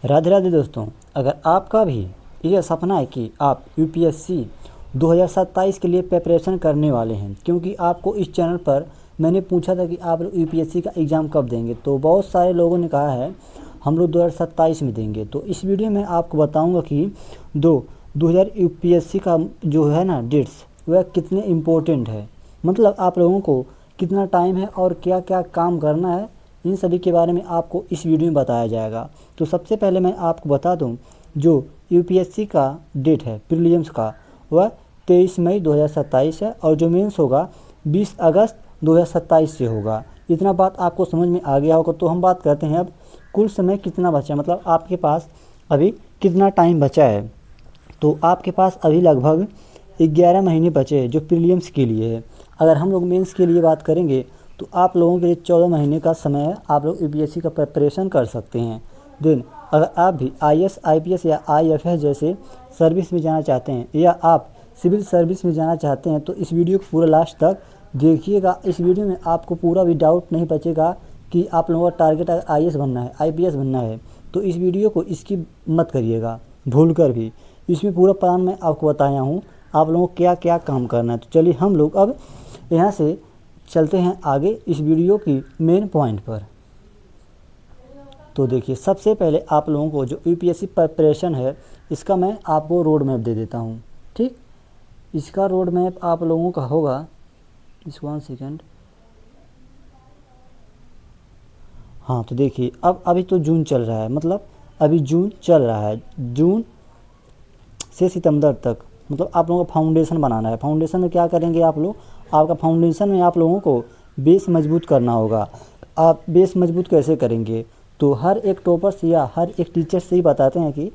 राधे राधे दोस्तों, अगर आपका भी यह सपना है कि आप यूपीएससी 2027 के लिए प्रिपरेशन करने वाले हैं, क्योंकि आपको इस चैनल पर मैंने पूछा था कि आप लोग यूपीएससी का एग्ज़ाम कब देंगे, तो बहुत सारे लोगों ने कहा है हम लोग 2027 में देंगे। तो इस वीडियो में आपको बताऊंगा कि 2000 यूपीएससी का जो है ना डेट्स, वह कितने इम्पोर्टेंट है, मतलब आप लोगों को कितना टाइम है और क्या क्या काम करना है, इन सभी के बारे में आपको इस वीडियो में बताया जाएगा। तो सबसे पहले मैं आपको बता दूं, जो यूपीएससी का डेट है प्रीलिम्स का, वह 23 मई 2027 है और जो मेंस होगा 20 अगस्त 2027 से होगा। इतना बात आपको समझ में आ गया होगा। तो हम बात करते हैं अब कुल समय कितना बचा, मतलब आपके पास अभी कितना टाइम बचा है। तो आपके पास अभी लगभग 11 महीने बचे हैं जो प्रीलिम्स के लिए है। अगर हम लोग मेंस के लिए बात करेंगे तो आप लोगों के लिए 14 महीने का समय है, आप लोग यूपीएससी का प्रिपरेशन कर सकते हैं। देन अगर आप भी आईएएस आईपीएस या आईएफएस जैसे सर्विस में जाना चाहते हैं या आप सिविल सर्विस में जाना चाहते हैं तो इस वीडियो को पूरा लास्ट तक देखिएगा। इस वीडियो में आपको पूरा भी डाउट नहीं बचेगा कि आप लोगों का टारगेट अगर आईएएस बनना है, आईपीएस बनना है, तो इस वीडियो को इसकी मत करिएगा भूल कर भी। इसमें पूरा प्लान मैं आपको बताया हूँ, आप लोगों को क्या क्या काम करना है। तो चलिए हम लोग अब यहाँ से चलते हैं आगे इस वीडियो की मेन पॉइंट पर। तो देखिए, सबसे पहले आप लोगों को जो यूपीएससी प्रिपरेशन है, इसका मैं आपको रोड मैप दे देता हूँ। ठीक, इसका रोड मैप आप लोगों का होगा, इस 1 सेकेंड। हाँ, तो देखिए अब अभी तो जून चल रहा है, मतलब अभी जून चल रहा है, जून से सितंबर तक, मतलब आप लोगों को फाउंडेशन बनाना है। फाउंडेशन में क्या करेंगे आप लोग, आपका फाउंडेशन में आप लोगों को बेस मजबूत करना होगा। आप बेस मजबूत कैसे करेंगे, तो हर एक टॉपर से या हर एक टीचर से ही बताते हैं कि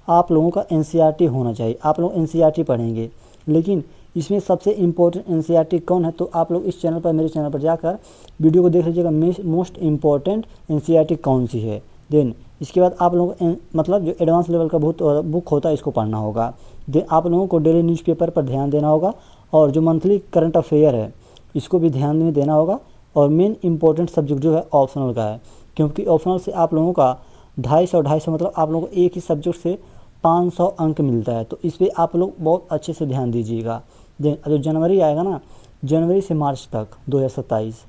आप लोगों का एनसीईआरटी होना चाहिए, आप लोग एनसीईआरटी पढ़ेंगे। लेकिन इसमें सबसे इम्पोर्टेंट एनसीईआरटी कौन है, तो आप लोग इस चैनल पर, मेरे चैनल पर जाकर वीडियो को देख लीजिएगा, मोस्ट इम्पॉर्टेंट एनसीईआरटी कौन सी है। देन इसके बाद आप लोगों को मतलब जो एडवांस लेवल का बुक होता है, इसको पढ़ना होगा। देन आप लोगों को डेली न्यूज़पेपर पर ध्यान देना होगा और जो मंथली करंट अफेयर है, इसको भी ध्यान में देना होगा। और मेन इंपॉर्टेंट सब्जेक्ट जो है ऑप्शनल का है, क्योंकि ऑप्शनल से आप लोगों का 250 मतलब आप लोगों को एक ही सब्जेक्ट से 500 अंक मिलता है। तो इस पर आप लोग बहुत अच्छे से ध्यान दीजिएगा। देन जो जनवरी आएगा ना, जनवरी से मार्च तक 2027,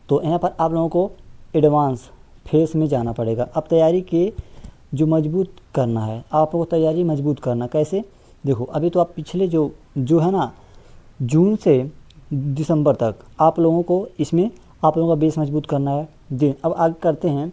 तो यहाँ पर आप लोगों को एडवांस फेस में जाना पड़ेगा। अब तैयारी के जो मजबूत करना है, आपको तैयारी मजबूत करना कैसे, देखो अभी तो आप पिछले जो है ना, जून से दिसंबर तक आप लोगों को इसमें आप लोगों का बेस मजबूत करना है। दिन अब आगे करते हैं,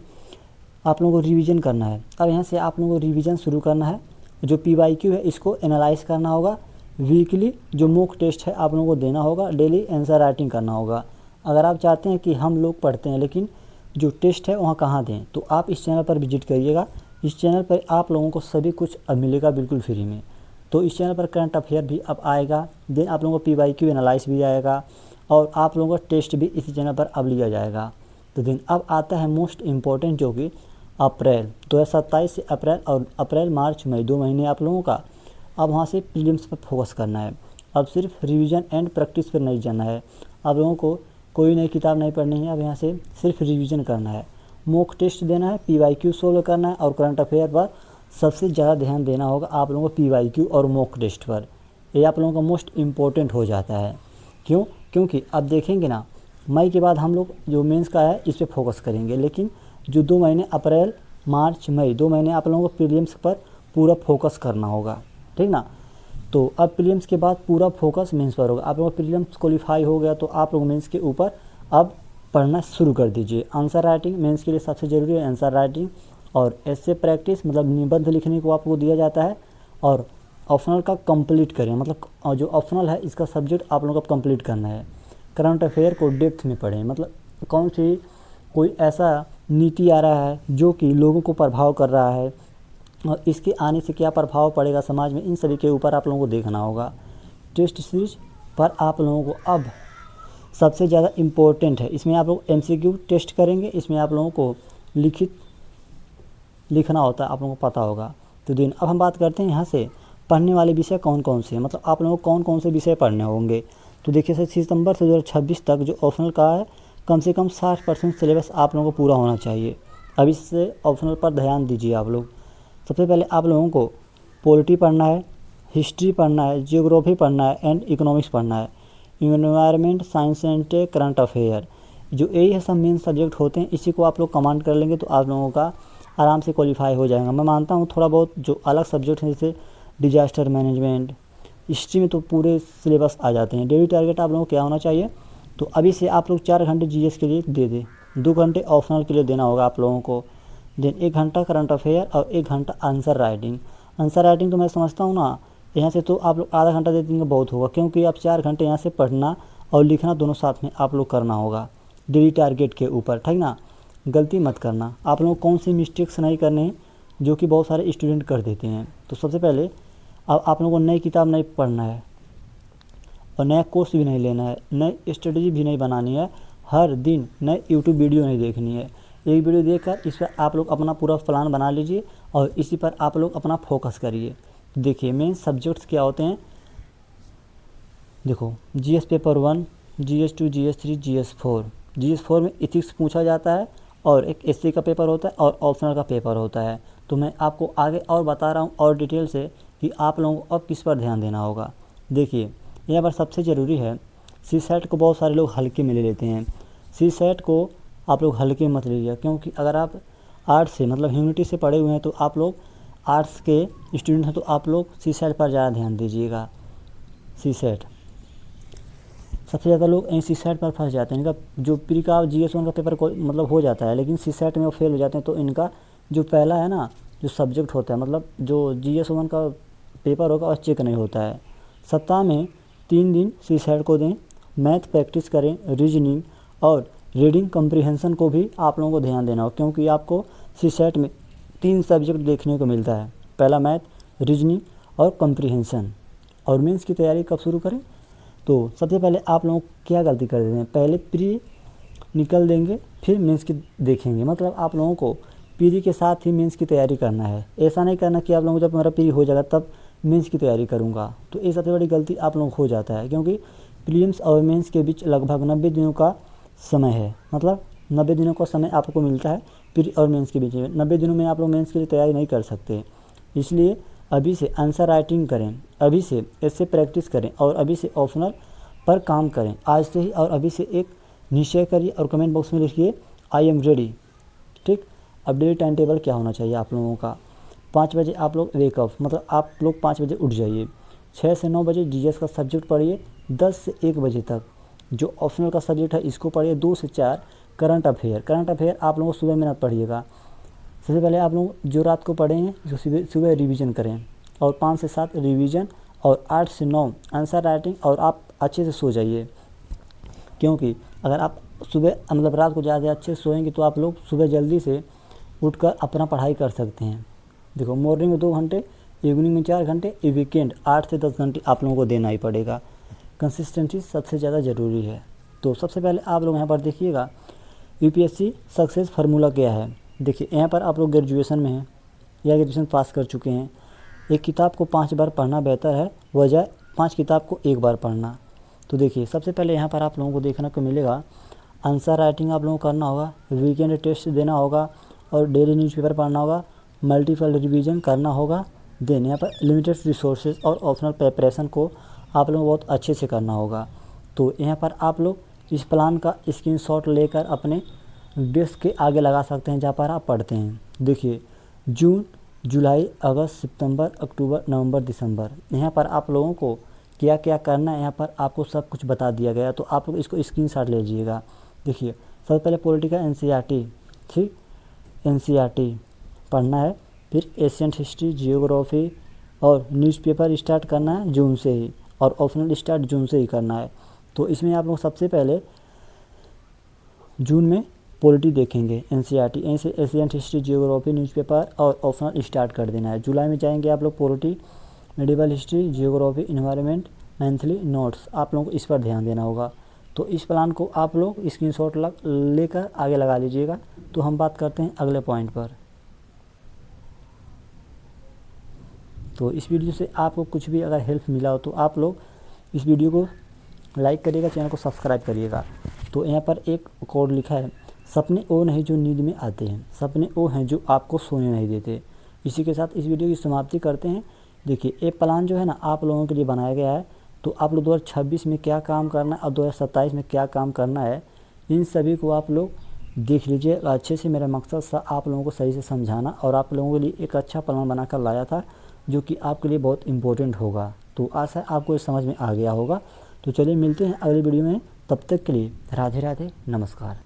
आप लोगों को रिवीजन करना है। अब यहाँ से आप लोगों को रिवीजन शुरू करना है। जो पीवाईक्यू है, इसको एनालाइज करना होगा। वीकली जो मॉक टेस्ट है आप लोगों को देना होगा। डेली आंसर राइटिंग करना होगा। अगर आप चाहते हैं कि हम लोग पढ़ते हैं लेकिन जो टेस्ट है वहाँ कहाँ दें, तो आप इस चैनल पर विजिट करिएगा। इस चैनल पर आप लोगों को सभी कुछ अब मिलेगा बिल्कुल फ्री में। तो इस चैनल पर करंट अफेयर भी अब आएगा। देन आप लोगों को पीवाईक्यू एनालाइज भी आएगा और आप लोगों का टेस्ट भी इसी चैनल पर अब लिया जाएगा। तो दिन अब आता है मोस्ट इम्पॉर्टेंट, जो कि अप्रैल 2027 से अप्रैल मार्च मई 2 महीने आप लोगों का अब वहाँ से प्रीलिम्स पर फोकस करना है। अब सिर्फ रिवीजन एंड प्रैक्टिस पर नहीं जाना है। आप लोगों को कोई नई किताब नहीं पढ़नी है। अब यहाँ से सिर्फ रिवीजन करना है, मॉक टेस्ट देना है, पीवाईक्यू सोल्व करना है और करंट अफेयर पर सबसे ज़्यादा ध्यान देना होगा आप लोगों को, पीवाईक्यू और मॉक टेस्ट पर। ये आप लोगों का मोस्ट इम्पोर्टेंट हो जाता है। क्यों, क्योंकि अब देखेंगे ना, मई के बाद हम लोग जो मेंस का है इस पर फोकस करेंगे, लेकिन जो 2 महीने अप्रैल मार्च मई 2 महीने आप लोगों को प्रीलिम्स पर पूरा फोकस करना होगा, ठीक ना। तो अब प्रीलिम्स के बाद पूरा फोकस मेंस पर होगा। आप लोगों का प्रीलिम्स क्वालिफाई हो गया तो आप लोग मेंस के ऊपर अब पढ़ना शुरू कर दीजिए। आंसर राइटिंग मेंस के लिए सबसे ज़रूरी है, आंसर राइटिंग और ऐसे प्रैक्टिस, मतलब निबंध लिखने को आपको दिया जाता है। और ऑप्शनल का कंप्लीट करें, मतलब जो ऑप्शनल है इसका सब्जेक्ट आप लोगों को कंप्लीट करना है। करंट अफेयर को डेप्थ में पढ़ें, मतलब कौन सी कोई ऐसा नीति आ रहा है जो कि लोगों को प्रभाव कर रहा है और इसके आने से क्या प्रभाव पड़ेगा समाज में, इन सभी के ऊपर आप लोगों को देखना होगा। टेस्ट सीरीज पर आप लोगों को अब सबसे ज़्यादा इम्पोर्टेंट है, इसमें आप लोग एमसीक्यू टेस्ट करेंगे। इसमें आप लोगों को लिखना होता है, आप लोगों को पता होगा। तो दिन अब हम बात करते हैं यहाँ से पढ़ने वाले विषय कौन कौन से हैं, मतलब आप लोगों को कौन कौन से विषय पढ़ने होंगे। तो देखिए सर, सितंबर से 2026 तक जो ऑप्शनल का है, कम से कम 60% सिलेबस आप लोगों को पूरा होना चाहिए। अब इससे ऑप्शनल पर ध्यान दीजिए आप लोग। सबसे पहले आप लोगों को पॉलिटी पढ़ना है, हिस्ट्री पढ़ना है, जियोग्राफी पढ़ना है एंड इकोनॉमिक्स पढ़ना है, environment, science and tech, current affair. जो यही है सब मेन सब्जेक्ट होते हैं, इसी को आप लोग कमांड कर लेंगे तो आप लोगों का आराम से क्वालिफाई हो जाएगा। मैं मानता हूँ थोड़ा बहुत जो अलग सब्जेक्ट हैं जैसे डिजास्टर मैनेजमेंट, हिस्ट्री में तो पूरे सिलेबस आ जाते हैं। डेली टारगेट आप लोगों को क्या होना चाहिए, तो अभी से आप लोग 4 घंटे जीएस के लिए दे दें, 2 घंटे ऑप्शनल के लिए देना होगा आप लोगों को, देन 1 घंटा करंट अफेयर और 1 घंटा आंसर राइटिंग। आंसर राइटिंग तो मैं समझता हूँ ना, यहाँ से तो आप लोग आधा घंटा दे देंगे बहुत होगा, क्योंकि आप 4 घंटे यहाँ से पढ़ना और लिखना दोनों साथ में आप लोग करना होगा डेली टारगेट के ऊपर, ठीक ना। गलती मत करना। आप लोगों को कौन सी मिस्टेक्स नहीं करने हैं जो कि बहुत सारे स्टूडेंट कर देते हैं। तो सबसे पहले अब आप लोगों को नई किताब नहीं पढ़ना है और नया कोर्स भी नहीं लेना है, नई स्ट्रेटजी भी नहीं बनानी है, हर दिन नए यूट्यूब वीडियो नहीं देखनी है। एक वीडियो देखकर इस पर आप लोग अपना पूरा प्लान बना लीजिए और इसी पर आप लोग अपना फोकस करिए। देखिए मेन सब्जेक्ट्स क्या होते हैं, देखो GS paper 1, GS 2, GS 3, GS 4। GS 4 में इथिक्स पूछा जाता है और एक एससी का पेपर होता है और ऑप्शनल का पेपर होता है। तो मैं आपको आगे और बता रहा हूँ और डिटेल से कि आप लोगों को अब किस पर ध्यान देना होगा। देखिए यहाँ पर सबसे ज़रूरी है, सी सेट को बहुत सारे लोग हल्के में ले लेते हैं। सी सेट को आप लोग हल्के मत लीजिए, क्योंकि अगर आप आर्ट्स से मतलब ह्यूमैनिटी से पढ़े हुए हैं तो आप लोग आर्ट्स के स्टूडेंट हैं तो आप लोग सी सेट पर ज़्यादा ध्यान दीजिएगा। सी सेट सबसे ज़्यादा लोग सी सेट पर फंस जाते हैं। इनका जो प्री का GS 1 का पेपर को मतलब हो जाता है, लेकिन सी सेट में वो फेल हो जाते हैं। तो इनका जो पहला है ना जो सब्जेक्ट होता है, मतलब जो GS 1 का पेपर होगा और चेक नहीं होता है। सप्ताह में 3 दिन सी सेट को दें, मैथ प्रैक्टिस करें, रीजनिंग और रीडिंग कम्प्रीहेंशन को भी आप लोगों को ध्यान देना हो, क्योंकि आपको सी सेट में 3 सब्जेक्ट देखने को मिलता है, पहला मैथ, रीजनिंग और कम्प्रीहेंशन। और मेंस की तैयारी कब शुरू करें, तो सबसे पहले आप लोग क्या गलती कर देते हैं, पहले प्री निकल देंगे फिर मेंस की देखेंगे। मतलब आप लोगों को प्री के साथ ही मेंस की तैयारी करना है। ऐसा नहीं करना कि आप लोगों को जब मेरा प्री हो जाएगा तब मेंस की तैयारी करूंगा, तो ये सबसे बड़ी गलती आप लोगों को हो जाता है। क्योंकि प्रीलिम्स और मेंस के बीच लगभग 90 दिनों का समय है, मतलब 90 दिनों का समय आपको मिलता है प्री और मेंस के बीच में। 90 दिनों में आप लोग मेंस के लिए तैयारी नहीं कर सकते, इसलिए अभी से आंसर राइटिंग करें, अभी से ऐसे प्रैक्टिस करें और अभी से ऑप्शनल पर काम करें आज से ही। और अभी से एक निश्चय करिए और कमेंट बॉक्स में लिखिए आई एम रेडी, ठीक। अब डेली टाइम टेबल क्या होना चाहिए आप लोगों का, 5 बजे आप लोग वेकअप, मतलब आप लोग 5 बजे उठ जाइए, 6 से 9 बजे जीएस का सब्जेक्ट पढ़िए, 10 से 1 बजे तक जो ऑप्शनल का सब्जेक्ट है इसको पढ़िए, 2 से 4 करंट अफेयर आप लोगों को सुबह में ना पढ़िएगा। सबसे पहले आप लोग जो रात को पढ़े हैं जो सुबह रिवीजन करें, और 5 से 7 रिवीजन और 8 से 9 आंसर राइटिंग, और आप अच्छे से सो जाइए। क्योंकि अगर आप सुबह मतलब रात को ज़्यादा अच्छे से सोएंगे तो आप लोग सुबह जल्दी से उठकर अपना पढ़ाई कर सकते हैं। देखो मॉर्निंग में 2 घंटे, इवनिंग में 4 घंटे, वीकेंड 8 से 10 घंटे आप लोगों को देना ही पड़ेगा। कंसिस्टेंसी सबसे ज़्यादा ज़रूरी है। तो सबसे पहले आप लोग यहाँ पर देखिएगा यूपीएससी सक्सेस फार्मूला क्या है। देखिए यहाँ पर आप लोग ग्रेजुएशन में हैं या ग्रेजुएशन पास कर चुके हैं, एक किताब को 5 बार पढ़ना बेहतर है बजाय 5 किताब को 1 बार पढ़ना। तो देखिए सबसे पहले यहाँ पर आप लोगों को देखने को मिलेगा आंसर राइटिंग आप लोगों को करना होगा, वीकेंड टेस्ट देना होगा और डेली न्यूज़पेपर पढ़ना होगा, मल्टीपल रिवीजन करना होगा। देन यहाँ पर लिमिटेड रिसोर्सेज और ऑप्शनल प्रिपरेशन को आप लोगों को बहुत अच्छे से करना होगा। तो यहाँ पर आप लोग इस प्लान का स्क्रीनशॉट लेकर अपने डेस्क के आगे लगा सकते हैं जहाँ पर आप पढ़ते हैं। देखिए जून, जुलाई, अगस्त, सितंबर, अक्टूबर, नवंबर, दिसंबर, यहाँ पर आप लोगों को क्या क्या करना है यहाँ पर आपको सब कुछ बता दिया गया। तो आप लोग इसको स्क्रीनशॉट ले लीजिएगा। देखिए सबसे पहले पॉलिटिकल एनसीईआरटी, ठीक, एनसीईआरटी पढ़ना है, फिर एशियंट हिस्ट्री, जियोग्राफी और न्यूज़पेपर स्टार्ट करना है जून से ही, और ऑप्शनल स्टार्ट जून से ही करना है। तो इसमें आप लोग सबसे पहले जून में पॉलिटी देखेंगे, NCERT, ancient history, geography, newspaper और ऑप्शनल स्टार्ट कर देना है। जुलाई में जाएंगे आप लोग polity, medieval history, geography, environment, monthly notes, आप लोगों को इस पर ध्यान देना होगा। तो इस प्लान को आप लोग स्क्रीनशॉट लेकर आगे लगा लीजिएगा। तो हम बात करते हैं अगले पॉइंट पर। तो इस वीडियो से आपको कुछ भी अगर हेल्प मिला हो तो आप लोग इस वीडियो को लाइक करिएगा, चैनल को सब्सक्राइब करिएगा। तो यहाँ पर एक कोड लिखा है सपने वो नहीं जो नींद में आते हैं, सपने वो हैं जो आपको सोने नहीं देते। इसी के साथ इस वीडियो की समाप्ति करते हैं। देखिए ये प्लान जो है ना आप लोगों के लिए बनाया गया है, तो आप लोग 2026 में क्या काम करना है और 2027 में क्या काम करना है, इन सभी को आप लोग देख लीजिए अच्छे से। मेरा मकसद था आप लोगों को सही से समझाना और आप लोगों के लिए एक अच्छा प्लान बनाकर लाया था जो कि आपके लिए बहुत इम्पोर्टेंट होगा। तो आशा है आपको ये समझ में आ गया होगा। तो चलिए मिलते हैं अगली वीडियो में, तब तक के लिए राधे राधे, नमस्कार।